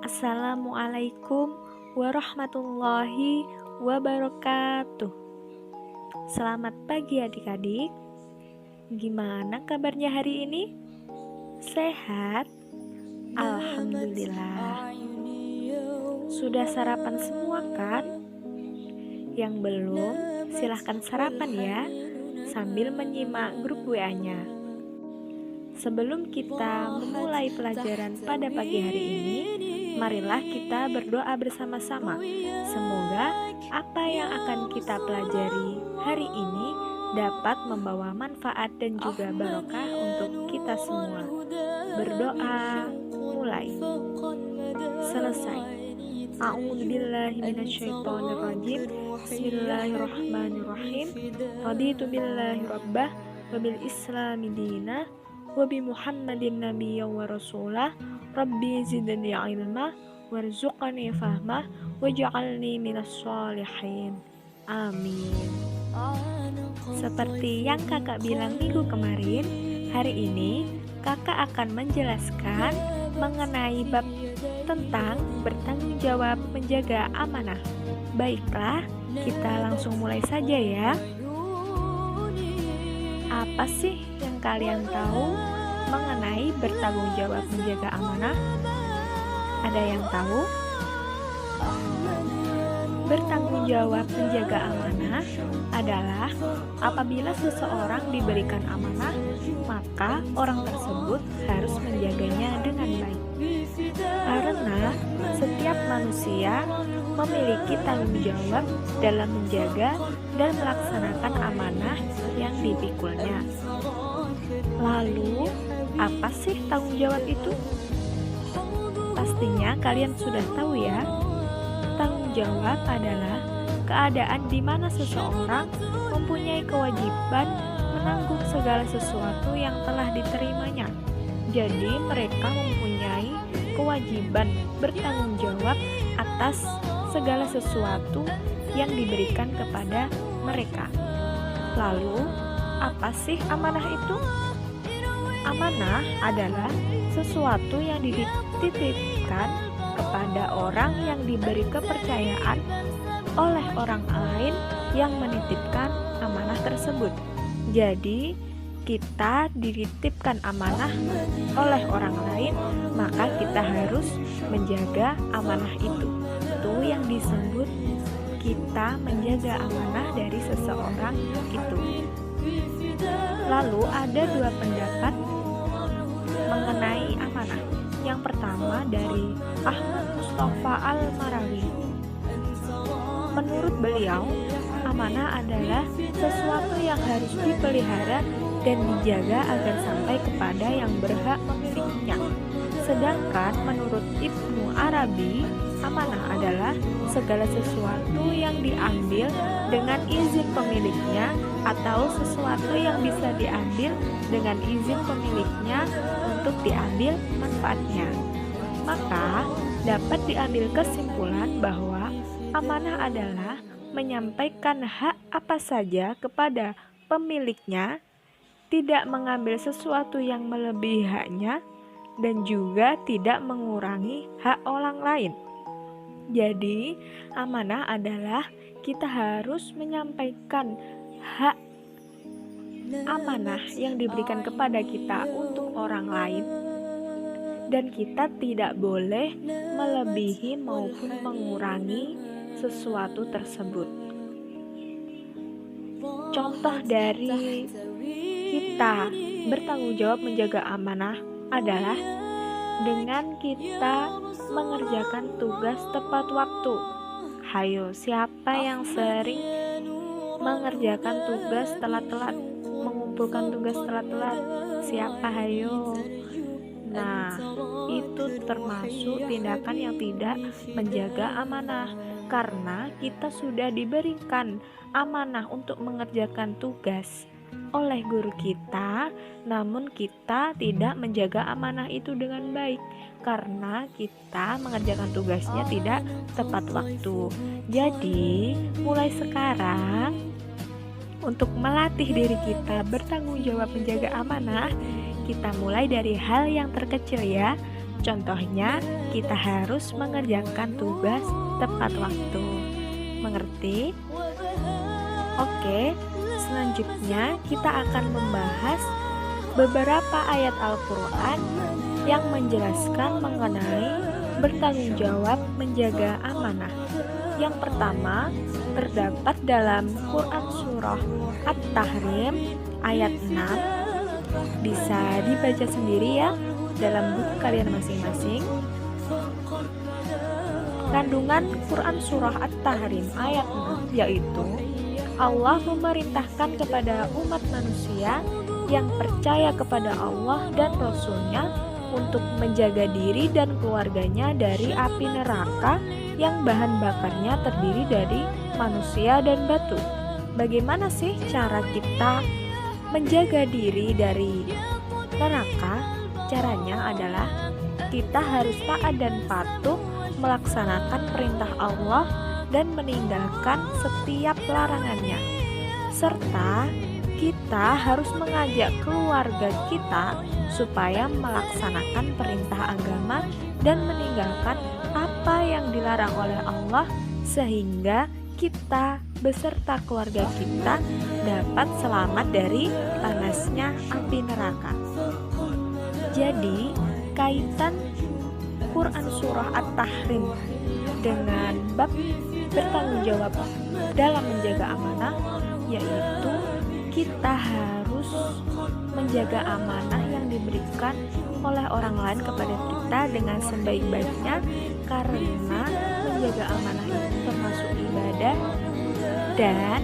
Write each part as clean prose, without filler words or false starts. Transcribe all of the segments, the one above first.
Assalamualaikum warahmatullahi wabarakatuh. Selamat pagi adik-adik. Gimana kabarnya hari ini? Sehat? Alhamdulillah. Sudah sarapan semua kan? Yang belum, silahkan sarapan ya, sambil menyimak grup WA-nya. Sebelum kita memulai pelajaran pada pagi hari ini, marilah kita berdoa bersama-sama. Semoga apa yang akan kita pelajari hari ini dapat membawa manfaat dan juga barokah untuk kita semua. Berdoa, mulai. Selesai. A'udzubillahi minasyaitonirrajim. Bismillahirrahmanirrahim. Raditu billahi rabbah wa bil islami dinah wa bi Muhammadin nabiyyan wa rasulah. Rabbi zidni ilma warzuqni fahmah waj'alni minas sholihin. Amin. Seperti yang kakak bilang minggu kemarin, hari ini kakak akan menjelaskan mengenai bab tentang bertanggung jawab menjaga amanah. Baiklah, kita langsung mulai saja ya. Apa sih yang kalian tahu mengenai bertanggung jawab menjaga amanah? Ada yang tahu? Bertanggung jawab menjaga amanah adalah apabila seseorang diberikan amanah, maka orang tersebut harus menjaganya dengan baik. Karena setiap manusia memiliki tanggung jawab dalam menjaga dan melaksanakan amanah yang dipikulnya. Lalu, apa sih tanggung jawab itu? Pastinya kalian sudah tahu ya. Tanggung jawab adalah keadaan di mana seseorang mempunyai kewajiban menanggung segala sesuatu yang telah diterimanya. Jadi mereka mempunyai kewajiban bertanggung jawab atas segala sesuatu yang diberikan kepada mereka. Lalu, apa sih amanah itu? Amanah adalah sesuatu yang dititipkan kepada orang yang diberi kepercayaan oleh orang lain yang menitipkan amanah tersebut. Jadi, kita dititipkan amanah oleh orang lain, maka kita harus menjaga amanah itu. Itu yang disebut kita menjaga amanah dari seseorang itu. Lalu ada dua pendapat mengenai amanah. Yang pertama dari Ahmad Mustafa Al-Marawi. Menurut beliau, amanah adalah sesuatu yang harus dipelihara dan dijaga agar sampai kepada yang berhak memilikinya. Sedangkan menurut Ibnu Arabi, amanah adalah segala sesuatu yang diambil dengan izin pemiliknya atau sesuatu yang bisa diambil dengan izin pemiliknya untuk diambil manfaatnya. Maka dapat diambil kesimpulan bahwa amanah adalah menyampaikan hak apa saja kepada pemiliknya, tidak mengambil sesuatu yang melebihi haknya, dan juga tidak mengurangi hak orang lain. Jadi, amanah adalah kita harus menyampaikan hak amanah yang diberikan kepada kita untuk orang lain, dan kita tidak boleh melebihi maupun mengurangi sesuatu tersebut. Contoh dari kita bertanggung jawab menjaga amanah adalah dengan kita mengerjakan tugas tepat waktu. Hayo, siapa yang sering mengerjakan tugas telat-telat, mengumpulkan tugas telat-telat? Siapa, hayo? Nah, itu termasuk tindakan yang tidak menjaga amanah. Karena kita sudah diberikan amanah untuk mengerjakan tugas oleh guru kita, namun kita tidak menjaga amanah itu dengan baik karena kita mengerjakan tugasnya tidak tepat waktu. Jadi, mulai sekarang untuk melatih diri kita bertanggung jawab menjaga amanah, kita mulai dari hal yang terkecil ya. Contohnya, kita harus mengerjakan tugas tepat waktu. Mengerti? Oke, selanjutnya kita akan membahas beberapa ayat Al-Quran yang menjelaskan mengenai bertanggung jawab menjaga amanah. Yang pertama, terdapat dalam Quran Surah At-Tahrim ayat 6. Bisa dibaca sendiri ya dalam buku kalian masing-masing. Kandungan Quran Surah At-Tahrim ayat 6 yaitu Allah memerintahkan kepada umat manusia yang percaya kepada Allah dan Rasul-Nya untuk menjaga diri dan keluarganya dari api neraka yang bahan bakarnya terdiri dari manusia dan batu. Bagaimana sih cara kita menjaga diri dari neraka? Caranya adalah kita harus taat dan patuh melaksanakan perintah Allah dan meninggalkan setiap larangannya. Serta kita harus mengajak keluarga kita supaya melaksanakan perintah agama dan meninggalkan apa yang dilarang oleh Allah sehingga kita beserta keluarga kita dapat selamat dari panasnya api neraka. Jadi, kaitan Quran Surah At-Tahrim dengan bab bertanggung jawab dalam menjaga amanah, yaitu kita harus menjaga amanah yang diberikan oleh orang lain kepada kita dengan sebaik-baiknya, karena menjaga amanah itu termasuk ibadah dan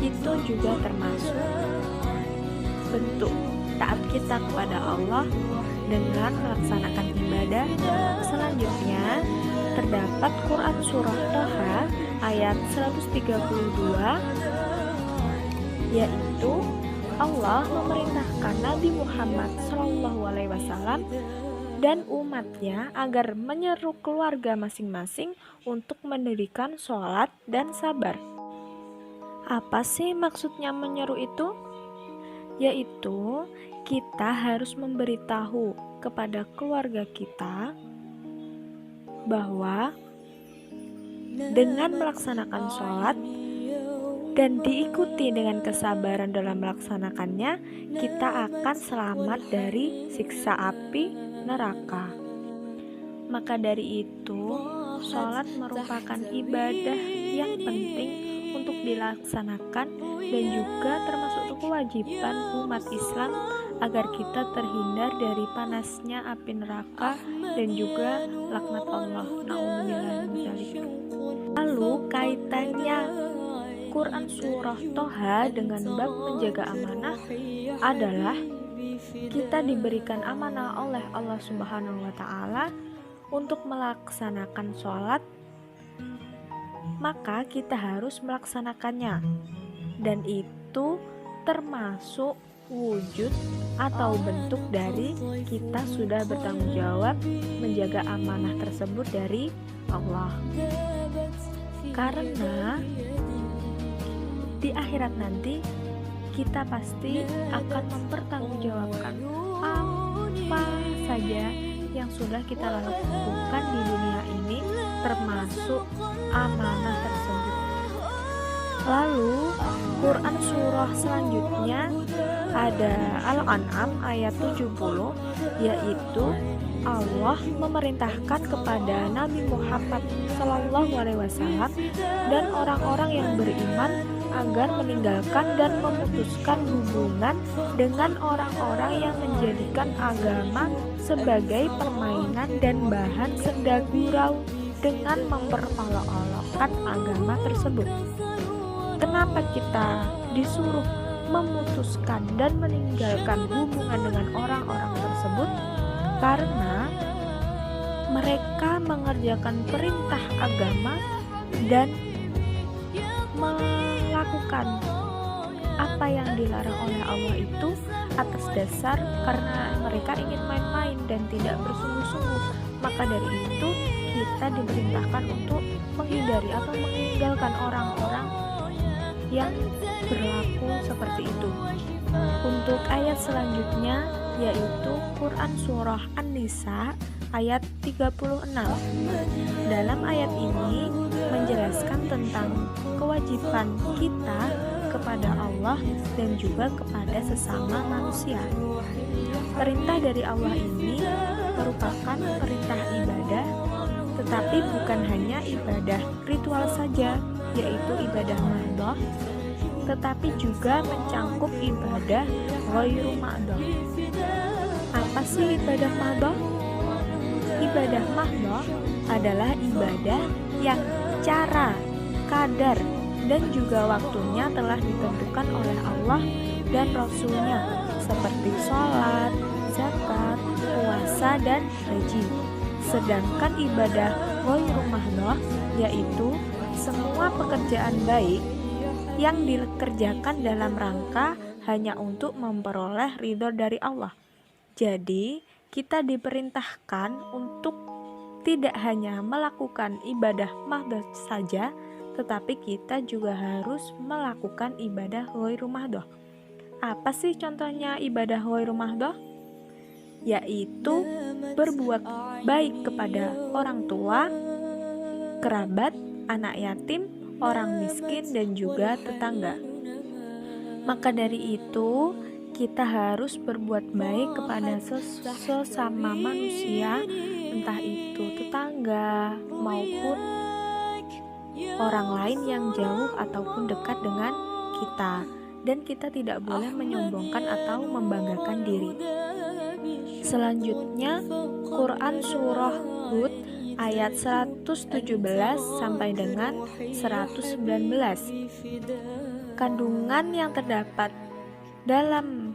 itu juga termasuk bentuk taat kita kepada Allah dengan melaksanakan ibadah. Selanjutnya terdapat Quran Surah Toha ayat 132, yaitu Allah memerintahkan Nabi Muhammad SAW dan umatnya agar menyeru keluarga masing-masing untuk mendirikan sholat dan sabar. Apa sih maksudnya menyeru itu? Yaitu kita harus memberitahu kepada keluarga kita bahwa dengan melaksanakan sholat dan diikuti dengan kesabaran dalam melaksanakannya, kita akan selamat dari siksa api neraka. Maka dari itu, sholat merupakan ibadah yang penting untuk dilaksanakan dan juga termasuk kewajiban umat Islam agar kita terhindar dari panasnya api neraka dan juga laknat Allah. Na'udzubillah min dzalik. Lalu kaitannya Quran Surah Toha dengan bab menjaga amanah adalah kita diberikan amanah oleh Allah Subhanahu wa Ta'ala untuk melaksanakan sholat, maka kita harus melaksanakannya, dan itu termasuk wujud atau bentuk dari kita sudah bertanggung jawab menjaga amanah tersebut dari Allah. Karena di akhirat nanti kita pasti akan mempertanggungjawabkan apa saja yang sudah kita lakukan di dunia ini, termasuk amanah tersebut. Lalu Quran surah selanjutnya ada Al-An'am ayat 70, yaitu Allah memerintahkan kepada Nabi Muhammad SAW dan orang-orang yang beriman agar meninggalkan dan memutuskan hubungan dengan orang-orang yang menjadikan agama sebagai permainan dan bahan senda gurau dengan memperolok-olokkan agama tersebut. Kenapa kita disuruh memutuskan dan meninggalkan hubungan dengan orang-orang tersebut? Karena mereka mengerjakan perintah agama dan melakukan apa yang dilarang oleh Allah itu atas dasar karena mereka ingin main-main dan tidak bersungguh-sungguh. Maka dari itu kita diperintahkan untuk menghindari atau meninggalkan orang-orang yang berlaku seperti itu. Untuk ayat selanjutnya yaitu Quran Surah An-Nisa ayat 36. Dalam ayat ini menjelaskan tentang kewajiban kita kepada Allah dan juga kepada sesama manusia. Perintah dari Allah ini merupakan perintah ibadah, tetapi bukan hanya ibadah ritual saja, yaitu ibadah mahdhah, tetapi juga mencangkup ibadah ghairu mahdhah. Apa sih ibadah mahdhah? Ibadah mahdhah adalah ibadah yang cara, kadar, dan juga waktunya telah ditentukan oleh Allah dan Rasul-Nya, seperti sholat, zakat, puasa, dan haji. Sedangkan ibadah ghairu mahdhah yaitu semua pekerjaan baik yang dikerjakan dalam rangka hanya untuk memperoleh ridho dari Allah. Jadi, kita diperintahkan untuk tidak hanya melakukan ibadah mahdhah saja, tetapi kita juga harus melakukan ibadah ghairu mahdhah. Apa sih contohnya ibadah ghairu mahdhah? Yaitu berbuat baik kepada orang tua, kerabat, anak yatim, orang miskin, dan juga tetangga. Maka dari itu, kita harus berbuat baik kepada sesama manusia, entah itu tetangga maupun orang lain yang jauh ataupun dekat dengan kita. Dan kita tidak boleh menyombongkan atau membanggakan diri. Selanjutnya, Quran Surah Hud ayat 117 sampai dengan 119. Kandungan yang terdapat dalam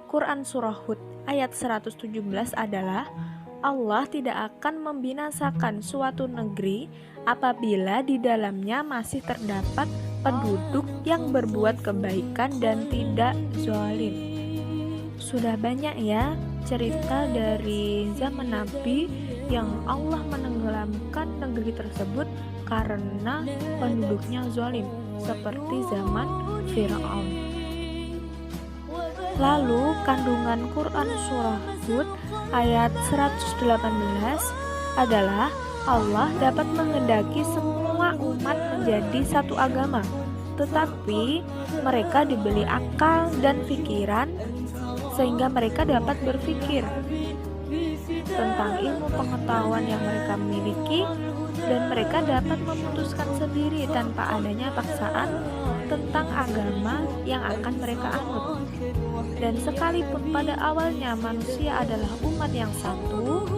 Quran Surah Hud ayat 117 adalah Allah tidak akan membinasakan suatu negeri apabila di dalamnya masih terdapat penduduk yang berbuat kebaikan dan tidak zalim. Sudah banyak ya cerita dari zaman Nabi yang Allah menenggelamkan negeri tersebut karena penduduknya zalim, seperti zaman Fir'aun. Lalu kandungan Quran Surah Hud ayat 118 adalah Allah dapat menghendaki semua umat menjadi satu agama, tetapi mereka diberi akal dan pikiran sehingga mereka dapat berpikir tentang ilmu pengetahuan yang mereka miliki, dan mereka dapat memutuskan sendiri tanpa adanya paksaan tentang agama yang akan mereka anut. Dan sekalipun pada awalnya manusia adalah umat yang satu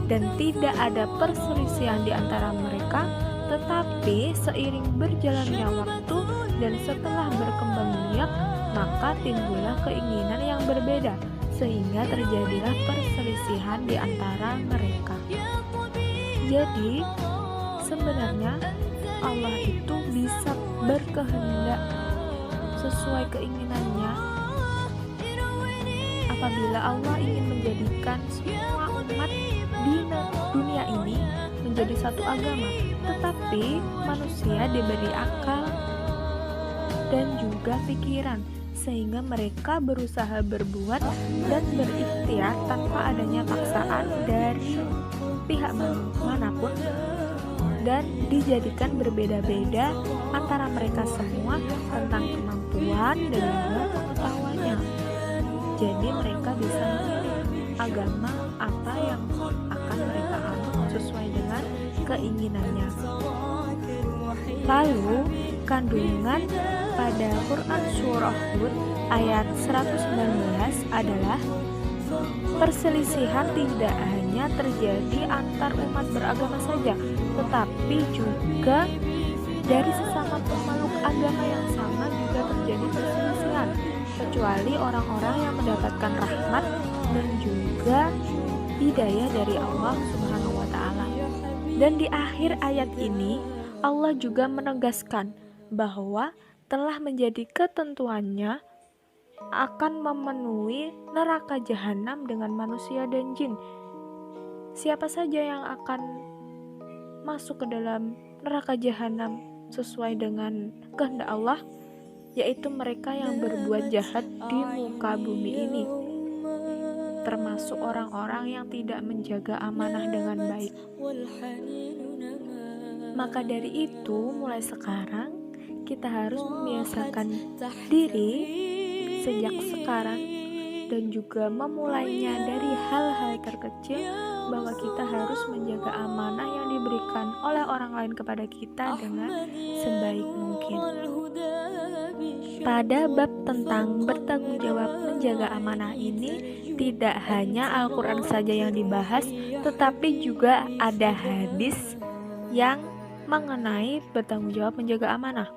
dan tidak ada perselisihan di antara mereka, tetapi seiring berjalannya waktu dan setelah berkembang biak, maka timbullah keinginan yang berbeda, sehingga terjadilah perselisihan di antara mereka. Jadi, sebenarnya Allah itu bisa berkehendak sesuai keinginannya. Apabila Allah ingin menjadikan semua umat di dunia ini menjadi satu agama, tetapi manusia diberi akal dan juga pikiran, sehingga mereka berusaha berbuat dan berikhtiar tanpa adanya paksaan dari pihak manapun, dan dijadikan berbeda-beda antara mereka semua tentang kemampuan dan juga pengetahuannya. Jadi mereka bisa memilih agama apa yang akan mereka anut sesuai dengan keinginannya. Lalu kandungan pada Quran Surah Hud ayat 119 adalah perselisihan tidak hanya terjadi antar umat beragama saja, tetapi juga dari sesama pemeluk agama yang sama juga terjadi perselisihan, kecuali orang-orang yang mendapatkan rahmat dan juga hidayah dari Allah Subhanahu wa Ta'ala. Dan di akhir ayat ini Allah juga menegaskan bahwa telah menjadi ketentuannya akan memenuhi neraka jahanam dengan manusia dan jin. Siapa saja yang akan masuk ke dalam neraka jahanam sesuai dengan kehendak Allah? yaitu mereka yang berbuat jahat di muka bumi ini, termasuk orang-orang yang tidak menjaga amanah dengan baik. Maka dari itu, mulai sekarang kita harus membiasakan diri sejak sekarang dan juga memulainya dari hal-hal terkecil, bahwa kita harus menjaga amanah yang diberikan oleh orang lain kepada kita dengan sebaik mungkin. Pada bab tentang bertanggung jawab menjaga amanah ini, tidak hanya Al-Quran saja yang dibahas, tetapi juga ada hadis yang mengenai bertanggung jawab menjaga amanah.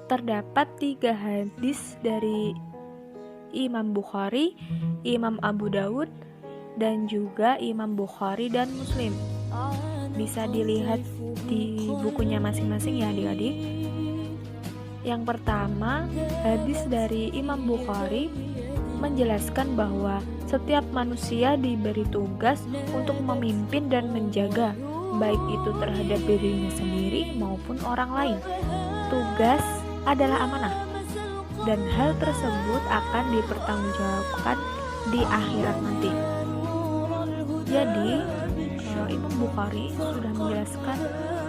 Terdapat 3 hadis dari Imam Bukhari, Imam Abu Dawud, dan juga Imam Bukhari dan Muslim. Bisa dilihat di bukunya masing-masing ya adik-adik. Yang pertama, hadis dari Imam Bukhari menjelaskan bahwa setiap manusia diberi tugas untuk memimpin dan menjaga, baik itu terhadap dirinya sendiri maupun orang lain. Tugas adalah amanah, dan hal tersebut akan dipertanggungjawabkan di akhirat nanti. Jadi, Imam Bukhari sudah menjelaskan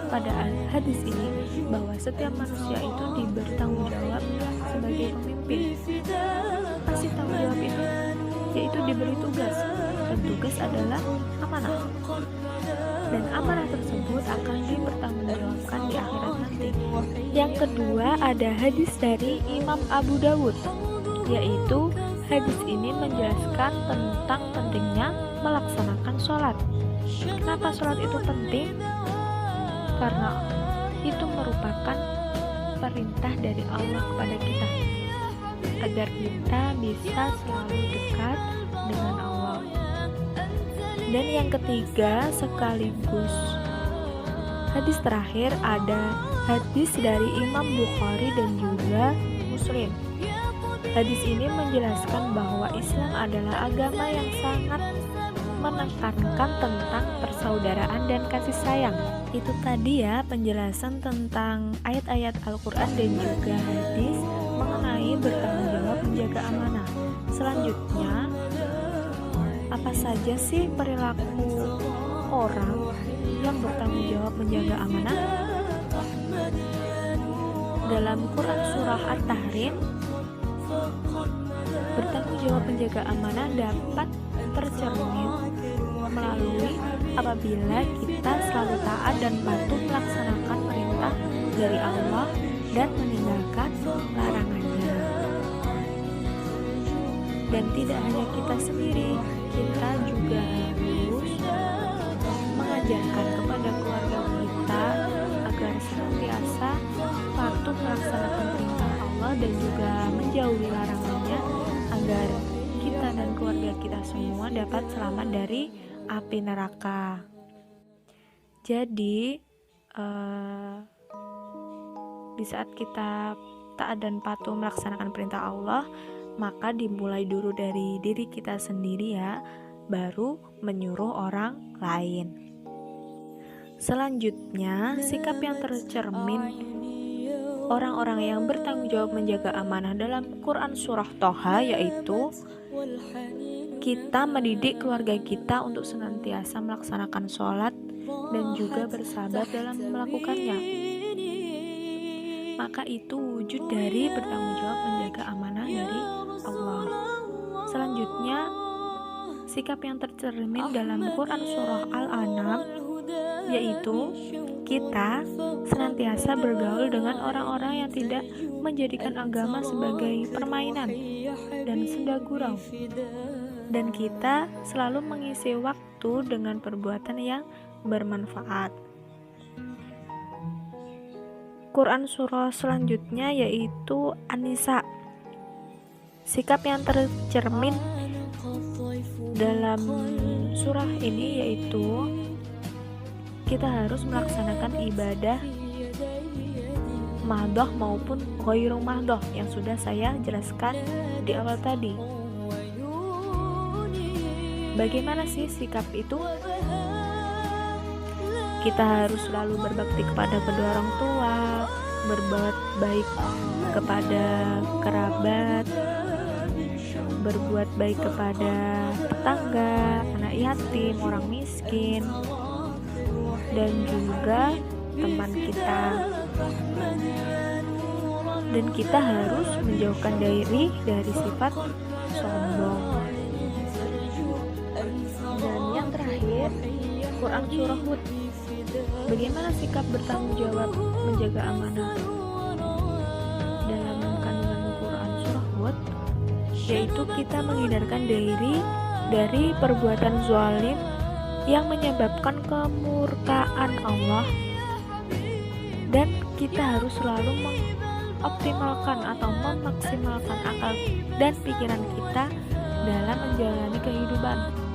pada hadis ini bahwa setiap manusia itu diberi tanggung jawab sebagai pemimpin. Kasih tanggung jawab itu yaitu diberi tugas, dan tugas adalah amanah. Dan amanah tersebut akan dipertanggungjawabkan di akhirat nanti. Yang kedua, ada hadis dari Imam Abu Dawud, yaitu hadis ini menjelaskan tentang pentingnya melaksanakan sholat. Kenapa sholat itu penting? Karena itu merupakan perintah dari Allah kepada kita, agar kita bisa selalu dekat dengan Allah. Dan yang ketiga, sekaligus hadis terakhir, ada hadis dari Imam Bukhari dan juga Muslim. Hadis ini menjelaskan bahwa Islam adalah agama yang sangat menekankan tentang persaudaraan dan kasih sayang. Itu tadi ya penjelasan tentang ayat-ayat Al-Quran dan juga hadis mengenai bertanggung jawab menjaga amanah. Selanjutnya, apa saja sih perilaku orang yang bertanggung jawab menjaga amanah? Dalam Quran Surah At-Tahrim, bertanggung jawab menjaga amanah dapat tercermin melalui apabila kita selalu taat dan patuh melaksanakan perintah dari Allah dan meninggalkan larangannya. Dan tidak hanya kita sendiri, kita juga harus mengajarkan kepada keluarga kita agar senantiasa patuh melaksanakan perintah Allah dan juga menjauhi larangannya, agar kita dan keluarga kita semua dapat selamat dari api neraka. Jadi di saat kita taat dan patuh melaksanakan perintah Allah, maka dimulai dulu dari diri kita sendiri ya, baru menyuruh orang lain. Selanjutnya, sikap yang tercermin orang-orang yang bertanggung jawab menjaga amanah dalam Quran Surah Toha, yaitu kita mendidik keluarga kita untuk senantiasa melaksanakan sholat dan juga bersabar dalam melakukannya. Maka itu wujud dari bertanggung jawab menjaga amanah dari Allah. Selanjutnya, sikap yang tercermin dalam Quran Surah Al-An'am, yaitu kita senantiasa bergaul dengan orang-orang yang tidak menjadikan agama sebagai permainan dan senda gurau, dan kita selalu mengisi waktu dengan perbuatan yang bermanfaat. Quran surah selanjutnya yaitu An-Nisa. Sikap yang tercermin dalam surah ini yaitu kita harus melaksanakan ibadah mahdoh maupun ghairu mahdoh yang sudah saya jelaskan di awal tadi. Bagaimana sih sikap itu? Kita harus selalu berbakti kepada kedua orang tua, berbuat baik kepada kerabat, berbuat baik kepada tetangga, anak yatim, orang miskin, dan juga teman kita. Dan kita harus menjauhkan diri dari sifat sombong. Dan yang terakhir, Quran Surah Hud. Bagaimana sikap bertanggung jawab menjaga amanah? Dalam kandungan Quran Surah Hud, yaitu kita menghindarkan diri dari perbuatan zalim yang menyebabkan kemurkaan Allah, dan kita harus selalu mengoptimalkan atau memaksimalkan akal dan pikiran kita dalam menjalani kehidupan.